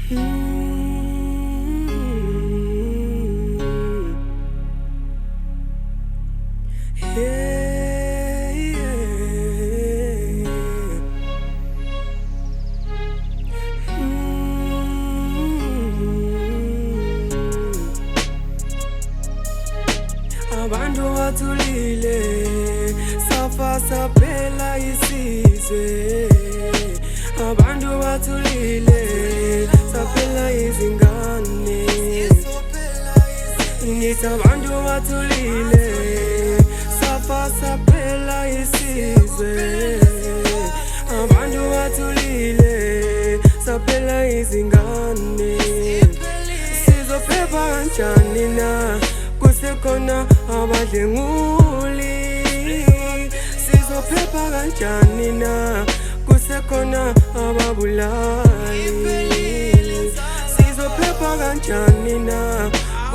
Abantu wathulile safa saphela isizwe. Abantu wathulile saphela izingane. Ngithi abantu wathulile safa saphela isizwe. Abantu wathulile saphela izingane. Sizophepha kanjani na kusekhona abadlenguli? Sizophepha kanjani na kusekhona ababulali? Sizophepha kanjani na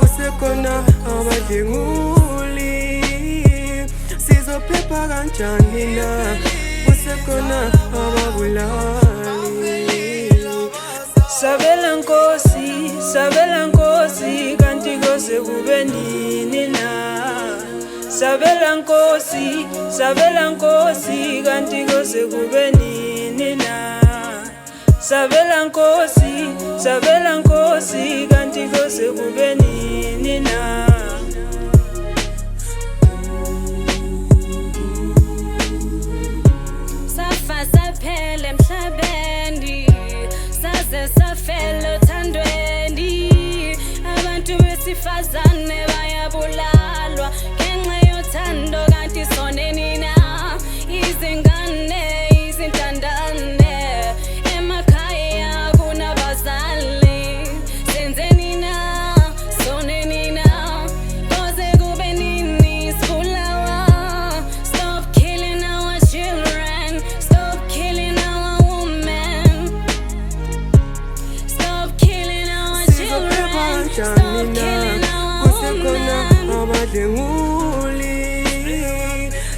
kusekhona abadlenguli? Sizophepha kanjani na kusekhona ababulali? Sabela Nkosi kanti kose kube nini na? Sabela Nkosi kanti kose kube nini na? Sabela Nkosi kanti kose kube nini na? Safa saphela emhlabeni, saze safela othandweni. Abantu besifazane bayabulalwa ngenxa yothando, kanti soneni na? Izingane, izintandane, emakhaya kunabazali. Senzeni na? Soneni na? Koze kube nini sibulawa? Stop killing our children, stop killing our women. Stop killing our children, stop killing our women.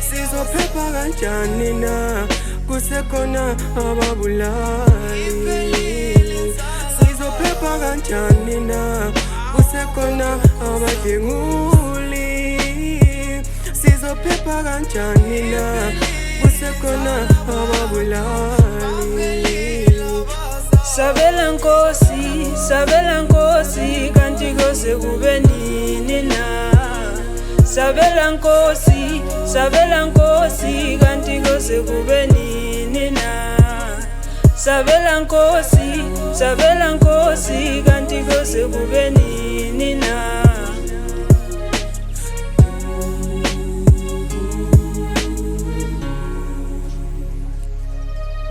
Sizophepha kanjani na kusekhona ababulali? Sizophepha kanjani na kusekhona abadlenguli? Sizophepha kanjani na kusekhona ababulali? Sabela Nkosi kanti kose kube nini na? Sabela Nkosi kanti kose kube nini na? Sabela Nkosi kanti kose kube nini na?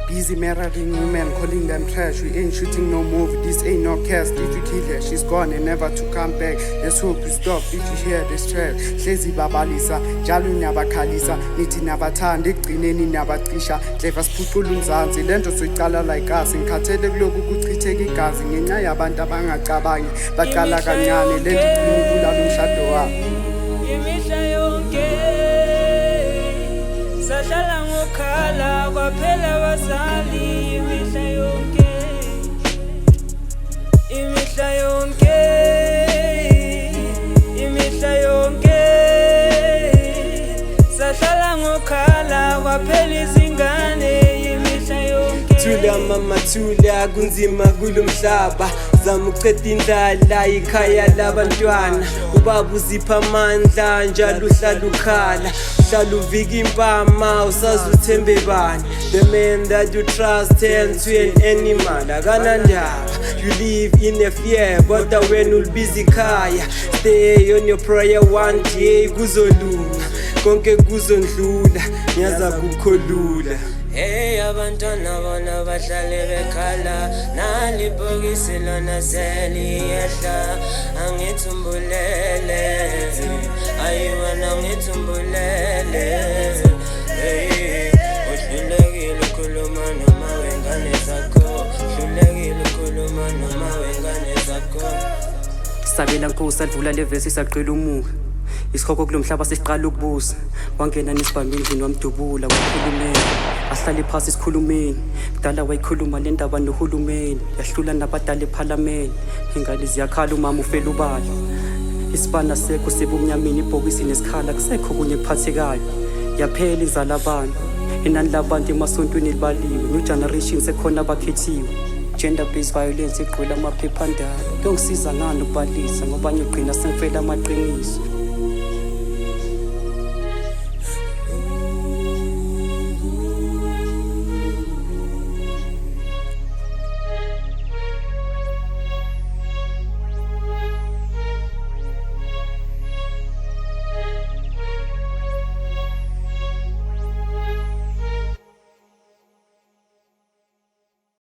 Busy marrying women, calling them trash. We ain't shooting no movie, this ain't no cast. If you kill her, she's gone and never to come back. Let's hope you stop if you hear this track. Hlezi babalisa, njalo niyabakhalisa. Nithi nabathanda, ekugcineni niyabacisha. Clever siphucula umzansi, lento soyicala like us. Ngikhathele kulokhu kuchitheka igazi ngenxa yabantu abangacabangi. Baqala kancane, lento ibulala umshado wabo. Imihla yonke sahlala ngokhala kwaphela abazali. Imihla yonke sahlala ngokhala kwaphela izingane. Imihla yonke Thula mama thula, kunzima kulomhlaba. Zama uqeda indlala ikhaya labantwana. Ubaba uzipha amandla njalo uhlala ukhala. Uhlala uvika impama usazi uthembe bani. The man that you trust turns to an animal. Akanandaba, you live in a fear, kodwa wena ulibiza ikhaya. Stay on your prayer, one day kuzolunga, konke kuzondlula, ngiyaza kukholula. Hey abantwana bona bahlale bekhala, nalibhokisi lona seliyehla. Angithumbulele, ayiwana ngithumbulele. Hey, uhlulekile ukhuluma noma wengane zakho, uhlulekile ukhuluma noma wengane zakho. Sabela Nkosi adlula le verse isaqela umuka. isikhoko kulo mhlaba sesiqala ukubusa wangena nesibambe endlini wamdubula wakhulumela ahlale phasi isikhulumeni kudala wayikhuluma le ndaba nohulumeni yahlula nabadala ephalameni ingane ziyakhala umama ufela ubala isibana sekho sebumnyameni ibhokisi nesikhala kusekho kunye kuphathekayo yaphela inzala abantu inani labantu emasontweni libaliwe new generation sekhona abakhethiwe gender based violence igqwele amaphephandaba kuyongisiza ngani ukubalisa ngoba ngiyogqina sengifela amaqiniso